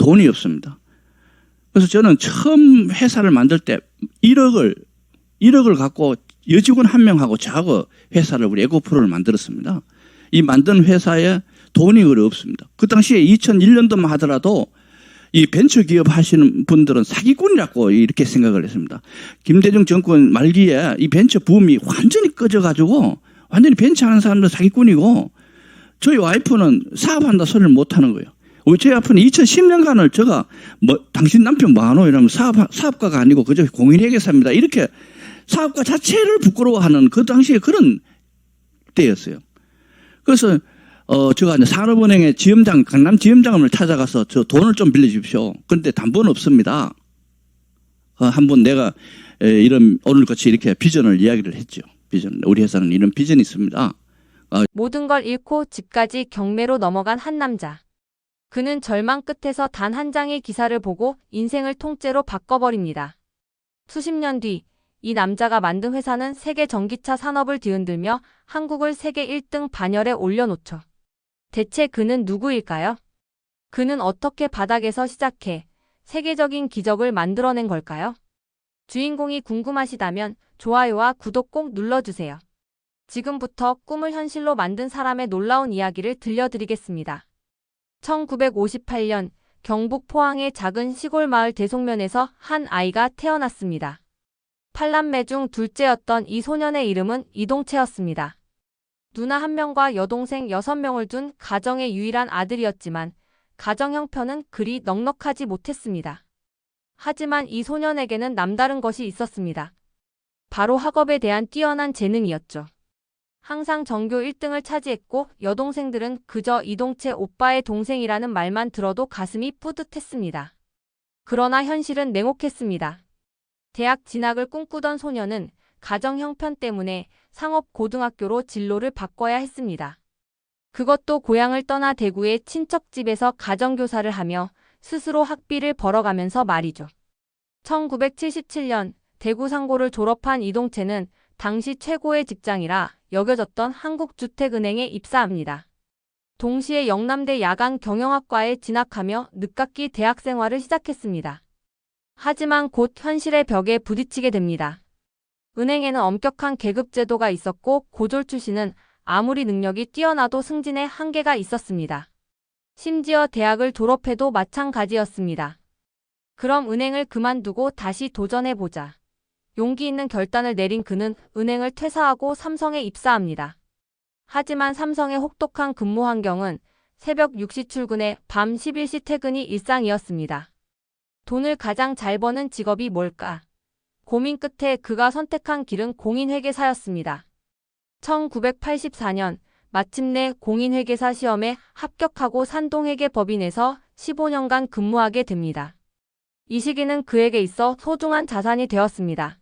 돈이 없습니다. 그래서 저는 처음 회사를 만들 때 1억을 갖고 여직원 한 명하고 저하고 회사를 우리 에코프로를 만들었습니다. 이 만든 회사에 돈이 거의 없습니다. 그 당시에 2001년도만 하더라도 이 벤처기업 하시는 분들은 사기꾼이라고 이렇게 생각을 했습니다. 김대중 정권 말기에 이 벤처 붐이 완전히 꺼져가지고 완전히 벤처하는 사람들 사기꾼이고 저희 와이프는 사업한다 소리를 못하는 거예요. 저희 와이프는 2010년간을 제가 당신 남편 뭐하노 이러면 사업가가 아니고 그저 공인회계사입니다. 이렇게 사업가 자체를 부끄러워하는 그 당시에 그런 때였어요. 그래서 제가 이제 산업은행의 지점장, 강남 지점장을 찾아가서 저 돈을 좀 빌려주십시오. 그런데 담보는 없습니다. 한번 내가 이런 오늘같이 이렇게 비전을 이야기를 했죠. 비전. 우리 회사는 이런 비전이 있습니다. 모든 걸 잃고 집까지 경매로 넘어간 한 남자. 그는 절망 끝에서 단 한 장의 기사를 보고 인생을 통째로 바꿔버립니다. 수십 년 뒤 이 남자가 만든 회사는 세계 전기차 산업을 뒤흔들며 한국을 세계 1등 반열에 올려놓죠. 대체 그는 누구일까요? 그는 어떻게 바닥에서 시작해 세계적인 기적을 만들어낸 걸까요? 주인공이 궁금하시다면 좋아요와 구독 꼭 눌러주세요. 지금부터 꿈을 현실로 만든 사람의 놀라운 이야기를 들려드리겠습니다. 1958년 경북 포항의 작은 시골 마을 대송면에서 한 아이가 태어났습니다. 8남매 중 둘째였던 이 소년의 이름은 이동채였습니다. 누나 1명과 여동생 6명을 둔 가정의 유일한 아들이었지만 가정 형편은 그리 넉넉하지 못했습니다. 하지만 이 소년에게는 남다른 것이 있었습니다. 바로 학업에 대한 뛰어난 재능이었죠. 항상 전교 1등을 차지했고 여동생들은 그저 이동채 오빠의 동생이라는 말만 들어도 가슴이 뿌듯했습니다. 그러나 현실은 냉혹했습니다. 대학 진학을 꿈꾸던 소년은 가정 형편 때문에 상업고등학교로 진로를 바꿔야 했습니다. 그것도 고향을 떠나 대구의 친척집에서 가정교사를 하며 스스로 학비를 벌어가면서 말이죠. 1977년 대구 상고를 졸업한 이동채는 당시 최고의 직장이라 여겨졌던 한국주택은행에 입사합니다. 동시에 영남대 야간 경영학과에 진학하며 늦깎이 대학 생활을 시작했습니다. 하지만 곧 현실의 벽에 부딪히게 됩니다. 은행에는 엄격한 계급제도가 있었고 고졸 출신은 아무리 능력이 뛰어나도 승진에 한계가 있었습니다. 심지어 대학을 졸업해도 마찬가지였습니다. 그럼 은행을 그만두고 다시 도전해보자. 용기 있는 결단을 내린 그는 은행을 퇴사하고 삼성에 입사합니다. 하지만 삼성의 혹독한 근무 환경은 새벽 6시 출근에 밤 11시 퇴근이 일상이었습니다. 돈을 가장 잘 버는 직업이 뭘까? 고민 끝에 그가 선택한 길은 공인회계사였습니다. 1984년 마침내 공인회계사 시험에 합격하고 산동회계법인에서 15년간 근무하게 됩니다. 이 시기는 그에게 있어 소중한 자산이 되었습니다.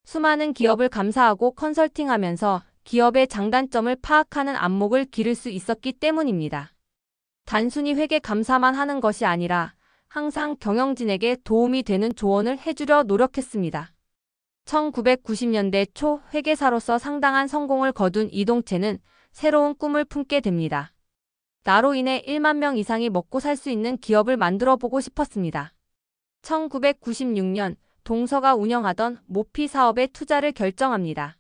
수많은 기업을 감사하고 컨설팅하면서 기업의 장단점을 파악하는 안목을 기를 수 있었기 때문입니다. 단순히 회계 감사만 하는 것이 아니라 항상 경영진에게 도움이 되는 조언을 해주려 노력했습니다. 1990년대 초 회계사로서 상당한 성공을 거둔 이동채는 새로운 꿈을 품게 됩니다. 나로 인해 1만 명 이상이 먹고 살 수 있는 기업을 만들어 보고 싶었습니다. 1996년 동서가 운영하던 모피 사업에 투자를 결정합니다.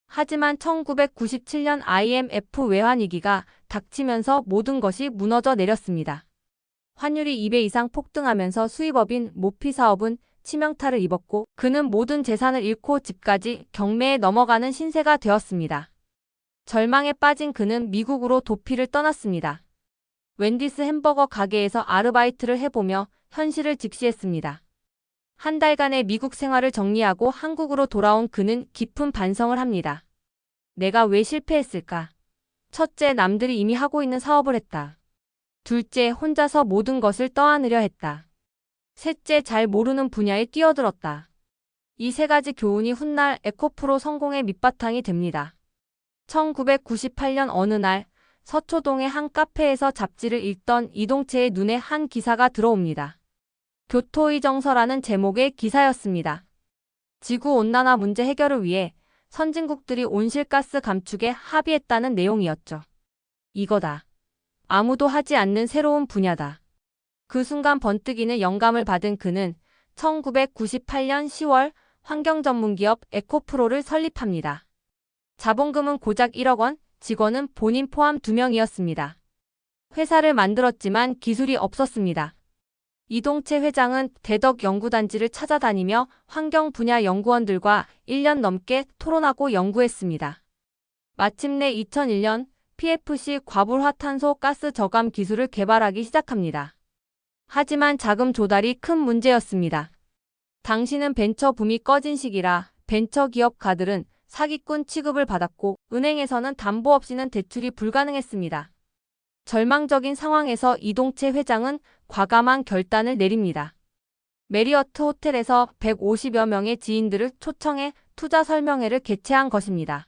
하지만 1997년 IMF 외환위기가 닥치면서 모든 것이 무너져 내렸습니다. 환율이 2배 이상 폭등하면서 수입업인 모피 사업은 치명타를 입었고 그는 모든 재산을 잃고 집까지 경매에 넘어가는 신세가 되었습니다. 절망에 빠진 그는 미국으로 도피를 떠났습니다. 웬디스 햄버거 가게에서 아르바이트를 해보며 현실을 직시했습니다. 한 달간의 미국 생활을 정리하고 한국으로 돌아온 그는 깊은 반성을 합니다. 내가 왜 실패했을까? 첫째, 남들이 이미 하고 있는 사업을 했다. 둘째, 혼자서 모든 것을 떠안으려 했다. 셋째, 잘 모르는 분야에 뛰어들었다. 이 세 가지 교훈이 훗날 에코프로 성공의 밑바탕이 됩니다. 1998년 어느 날 서초동의 한 카페에서 잡지를 읽던 이동채의 눈에 한 기사가 들어옵니다. 교토의 정서라는 제목의 기사였습니다. 지구온난화 문제 해결을 위해 선진국들이 온실가스 감축에 합의했다는 내용이었죠. 이거다. 아무도 하지 않는 새로운 분야다. 그 순간 번뜩이는 영감을 받은 그는 1998년 10월 환경전문기업 에코프로를 설립합니다. 자본금은 고작 1억 원, 직원은 본인 포함 2명이었습니다. 회사를 만들었지만 기술이 없었습니다. 이동채 회장은 대덕 연구단지를 찾아다니며 환경 분야 연구원들과 1년 넘게 토론하고 연구했습니다. 마침내 2001년 PFC 과불화탄소 가스 저감 기술을 개발하기 시작합니다. 하지만 자금 조달이 큰 문제였습니다. 당시는 벤처 붐이 꺼진 시기라 벤처 기업 가들은 사기꾼 취급을 받았고 은행에서는 담보 없이는 대출이 불가능했습니다. 절망적인 상황에서 이동채 회장은 과감한 결단을 내립니다. 메리어트 호텔에서 150여 명의 지인들을 초청해 투자 설명회를 개최한 것입니다.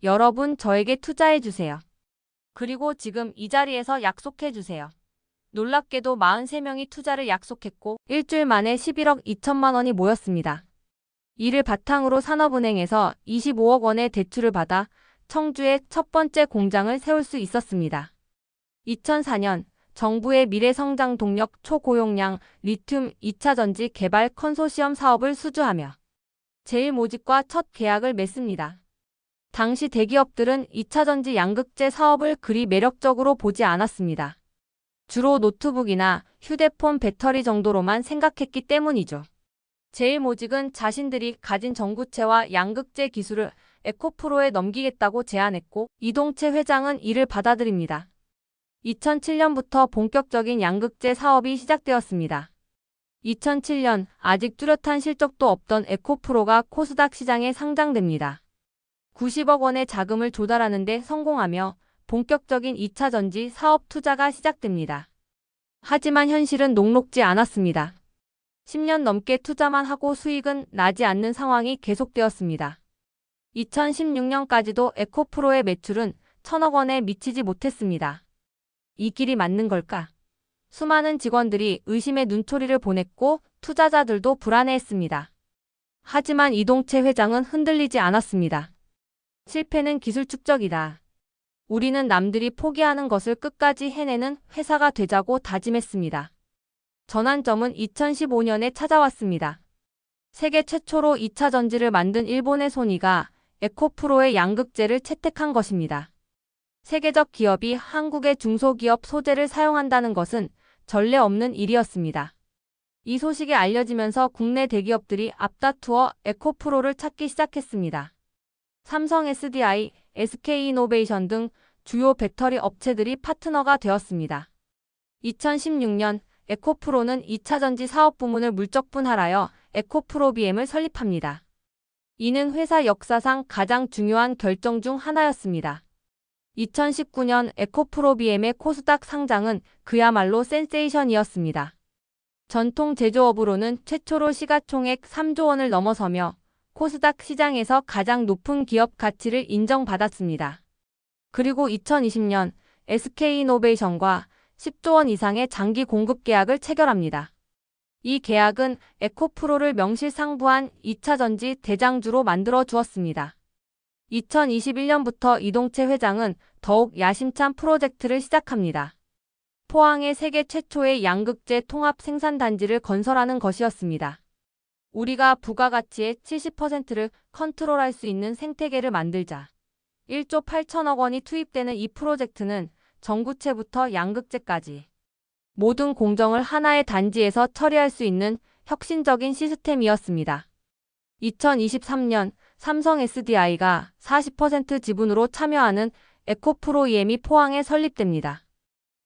여러분, 저에게 투자해주세요. 그리고 지금 이 자리에서 약속해주세요. 놀랍게도 43명이 투자를 약속했고 일주일 만에 11억 2천만 원이 모였습니다. 이를 바탕으로 산업은행에서 25억 원의 대출을 받아 청주에 첫 번째 공장을 세울 수 있었습니다. 2004년 정부의 미래성장 동력 초고용량 리튬 2차 전지 개발 컨소시엄 사업을 수주하며 제일모직과 첫 계약을 맺습니다. 당시 대기업들은 2차 전지 양극재 사업을 그리 매력적으로 보지 않았습니다. 주로 노트북이나 휴대폰 배터리 정도로만 생각했기 때문이죠. 제일모직은 자신들이 가진 전구체와 양극재 기술을 에코프로에 넘기겠다고 제안했고 이동채 회장은 이를 받아들입니다. 2007년부터 본격적인 양극재 사업이 시작되었습니다. 2007년 아직 뚜렷한 실적도 없던 에코프로가 코스닥 시장에 상장됩니다. 90억 원의 자금을 조달하는 데 성공하며 본격적인 2차 전지 사업 투자가 시작됩니다. 하지만 현실은 녹록지 않았습니다. 10년 넘게 투자만 하고 수익은 나지 않는 상황이 계속되었습니다. 2016년까지도 에코프로의 매출은 1,000억 원에 미치지 못했습니다. 이 길이 맞는 걸까? 수많은 직원들이 의심의 눈초리를 보냈고 투자자들도 불안해했습니다. 하지만 이동채 회장은 흔들리지 않았습니다. 실패는 기술 축적이다. 우리는 남들이 포기하는 것을 끝까지 해내는 회사가 되자고 다짐했습니다. 전환점은 2015년에 찾아왔습니다. 세계 최초로 2차 전지를 만든 일본의 소니가 에코프로의 양극재를 채택한 것입니다. 세계적 기업이 한국의 중소기업 소재를 사용한다는 것은 전례 없는 일이었습니다. 이 소식이 알려지면서 국내 대기업들이 앞다투어 에코프로를 찾기 시작했습니다. 삼성 SDI, SK이노베이션 등 주요 배터리 업체들이 파트너가 되었습니다. 2016년 에코프로는 2차 전지 사업 부문을 물적 분할하여 에코프로비엠을 설립합니다. 이는 회사 역사상 가장 중요한 결정 중 하나였습니다. 2019년 에코프로비엠의 코스닥 상장은 그야말로 센세이션이었습니다. 전통 제조업으로는 최초로 시가총액 3조 원을 넘어서며 코스닥 시장에서 가장 높은 기업 가치를 인정받았습니다. 그리고 2020년 SK이노베이션과 10조 원 이상의 장기 공급 계약을 체결합니다. 이 계약은 에코프로를 명실상부한 2차 전지 대장주로 만들어 주었습니다. 2021년부터 이동채 회장은 더욱 야심찬 프로젝트를 시작합니다. 포항에 세계 최초의 양극재 통합 생산단지를 건설하는 것이었습니다. 우리가 부가가치의 70%를 컨트롤할 수 있는 생태계를 만들자. 1조 8천억 원이 투입되는 이 프로젝트는 전구체부터 양극재까지 모든 공정을 하나의 단지에서 처리할 수 있는 혁신적인 시스템이었습니다. 2023년 삼성 SDI가 40% 지분으로 참여하는 에코프로이엠이 포항에 설립됩니다.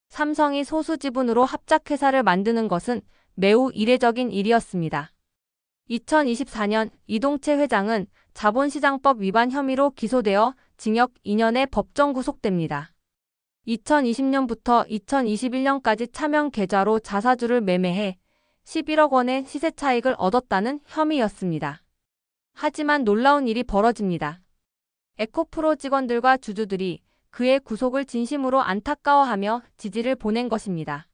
삼성이 소수 지분으로 합작회사를 만드는 것은 매우 이례적인 일이었습니다. 2024년 이동채 회장은 자본시장법 위반 혐의로 기소되어 징역 2년에 법정 구속됩니다. 2020년부터 2021년까지 차명 계좌로 자사주를 매매해 11억 원의 시세 차익을 얻었다는 혐의였습니다. 하지만 놀라운 일이 벌어집니다. 에코프로 직원들과 주주들이 그의 구속을 진심으로 안타까워하며 지지를 보낸 것입니다.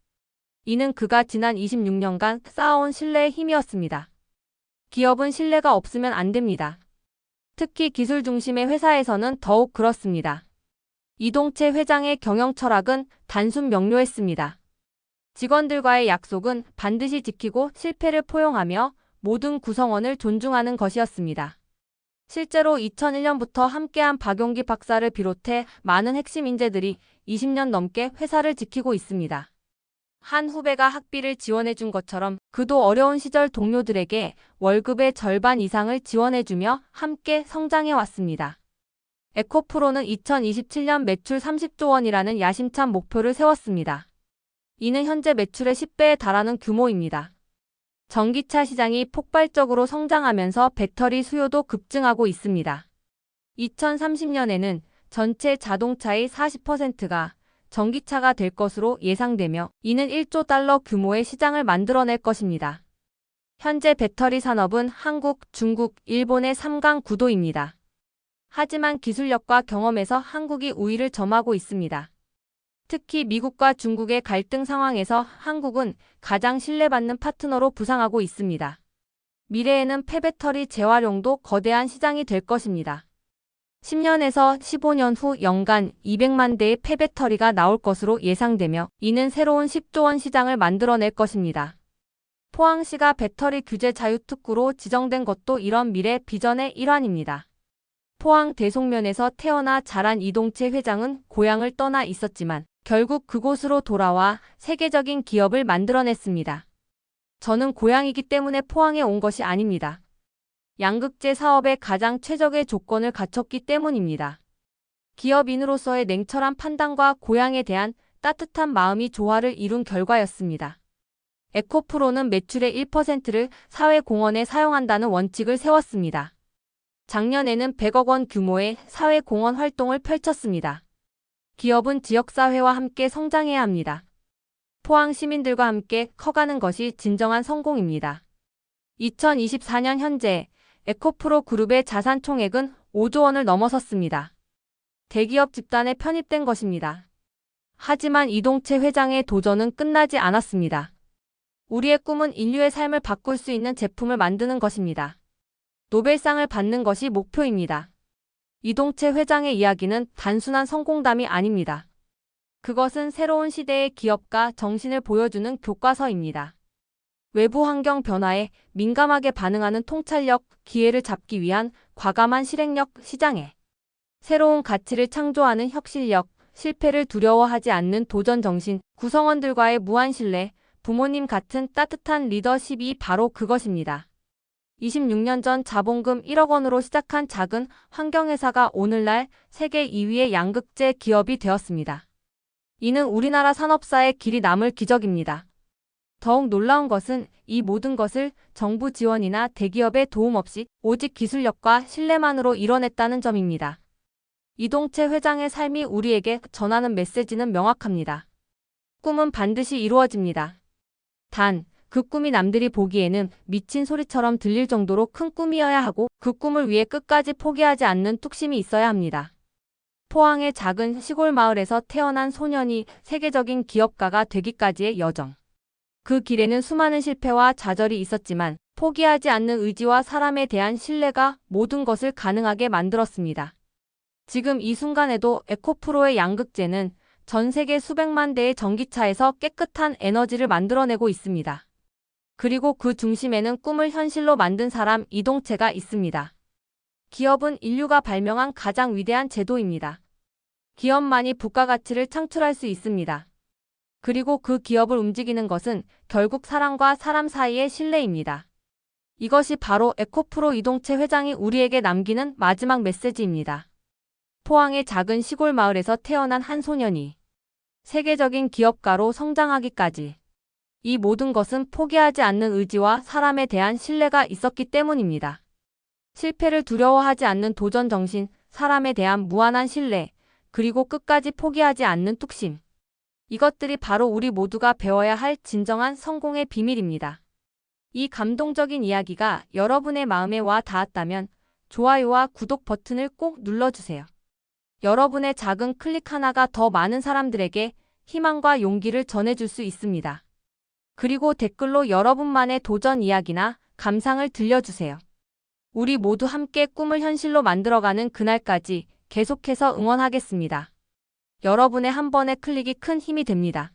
이는 그가 지난 26년간 쌓아온 신뢰의 힘이었습니다. 기업은 신뢰가 없으면 안 됩니다. 특히 기술 중심의 회사에서는 더욱 그렇습니다. 이동채 회장의 경영 철학은 단순 명료했습니다. 직원들과의 약속은 반드시 지키고 실패를 포용하며 모든 구성원을 존중하는 것이었습니다. 실제로 2001년부터 함께한 박용기 박사를 비롯해 많은 핵심 인재들이 20년 넘게 회사를 지키고 있습니다. 한 후배가 학비를 지원해준 것처럼 그도 어려운 시절 동료들에게 월급의 절반 이상을 지원해주며 함께 성장해왔습니다. 에코프로는 2027년 매출 30조 원이라는 야심찬 목표를 세웠습니다. 이는 현재 매출의 10배에 달하는 규모입니다. 전기차 시장이 폭발적으로 성장하면서 배터리 수요도 급증하고 있습니다. 2030년에는 전체 자동차의 40%가 전기차가 될 것으로 예상되며 이는 1조 달러 규모의 시장을 만들어낼 것입니다. 현재 배터리 산업은 한국, 중국, 일본의 3강 구도입니다. 하지만 기술력과 경험에서 한국이 우위를 점하고 있습니다. 특히 미국과 중국의 갈등 상황에서 한국은 가장 신뢰받는 파트너로 부상하고 있습니다. 미래에는 폐배터리 재활용도 거대한 시장이 될 것입니다. 10년에서 15년 후 연간 200만 대의 폐배터리가 나올 것으로 예상되며 이는 새로운 10조 원 시장을 만들어낼 것입니다. 포항시가 배터리 규제 자유특구로 지정된 것도 이런 미래 비전의 일환입니다. 포항 대송면에서 태어나 자란 이동채 회장은 고향을 떠나 있었지만 결국 그곳으로 돌아와 세계적인 기업을 만들어냈습니다. 저는 고향이기 때문에 포항에 온 것이 아닙니다. 양극재 사업에 가장 최적의 조건을 갖췄기 때문입니다. 기업인으로서의 냉철한 판단과 고향에 대한 따뜻한 마음이 조화를 이룬 결과였습니다. 에코프로는 매출의 1%를 사회공헌에 사용한다는 원칙을 세웠습니다. 작년에는 100억 원 규모의 사회공헌 활동을 펼쳤습니다. 기업은 지역사회와 함께 성장해야 합니다. 포항 시민들과 함께 커가는 것이 진정한 성공입니다. 2024년 현재 에코프로 그룹의 자산 총액은 5조 원을 넘어섰습니다. 대기업 집단에 편입된 것입니다. 하지만 이동채 회장의 도전은 끝나지 않았습니다. 우리의 꿈은 인류의 삶을 바꿀 수 있는 제품을 만드는 것입니다. 노벨상을 받는 것이 목표입니다. 이동채 회장의 이야기는 단순한 성공담이 아닙니다. 그것은 새로운 시대의 기업가 정신을 보여주는 교과서입니다. 외부 환경 변화에 민감하게 반응하는 통찰력, 기회를 잡기 위한 과감한 실행력, 시장에 새로운 가치를 창조하는 혁신력, 실패를 두려워하지 않는 도전 정신, 구성원들과의 무한 신뢰, 부모님 같은 따뜻한 리더십이 바로 그것입니다. 26년 전 자본금 1억 원으로 시작한 작은 환경회사가 오늘날 세계 2위의 양극재 기업이 되었습니다. 이는 우리나라 산업사의 길이 남을 기적입니다. 더욱 놀라운 것은 이 모든 것을 정부 지원이나 대기업의 도움 없이 오직 기술력과 신뢰만으로 이뤄냈다는 점입니다. 이동채 회장의 삶이 우리에게 전하는 메시지는 명확합니다. 꿈은 반드시 이루어집니다. 단, 그 꿈이 남들이 보기에는 미친 소리처럼 들릴 정도로 큰 꿈이어야 하고 그 꿈을 위해 끝까지 포기하지 않는 뚝심이 있어야 합니다. 포항의 작은 시골 마을에서 태어난 소년이 세계적인 기업가가 되기까지의 여정. 그 길에는 수많은 실패와 좌절이 있었지만 포기하지 않는 의지와 사람에 대한 신뢰가 모든 것을 가능하게 만들었습니다. 지금 이 순간에도 에코프로의 양극재는 전 세계 수백만 대의 전기차에서 깨끗한 에너지를 만들어내고 있습니다. 그리고 그 중심에는 꿈을 현실로 만든 사람 이동채가 있습니다. 기업은 인류가 발명한 가장 위대한 제도입니다. 기업만이 부가가치를 창출할 수 있습니다. 그리고 그 기업을 움직이는 것은 결국 사람과 사람 사이의 신뢰입니다. 이것이 바로 에코프로 이동채 회장이 우리에게 남기는 마지막 메시지입니다. 포항의 작은 시골 마을에서 태어난 한 소년이 세계적인 기업가로 성장하기까지 이 모든 것은 포기하지 않는 의지와 사람에 대한 신뢰가 있었기 때문입니다. 실패를 두려워하지 않는 도전 정신, 사람에 대한 무한한 신뢰, 그리고 끝까지 포기하지 않는 뚝심. 이것들이 바로 우리 모두가 배워야 할 진정한 성공의 비밀입니다. 이 감동적인 이야기가 여러분의 마음에 와 닿았다면 좋아요와 구독 버튼을 꼭 눌러주세요. 여러분의 작은 클릭 하나가 더 많은 사람들에게 희망과 용기를 전해줄 수 있습니다. 그리고 댓글로 여러분만의 도전 이야기나 감상을 들려주세요. 우리 모두 함께 꿈을 현실로 만들어가는 그날까지 계속해서 응원하겠습니다. 여러분의 한 번의 클릭이 큰 힘이 됩니다.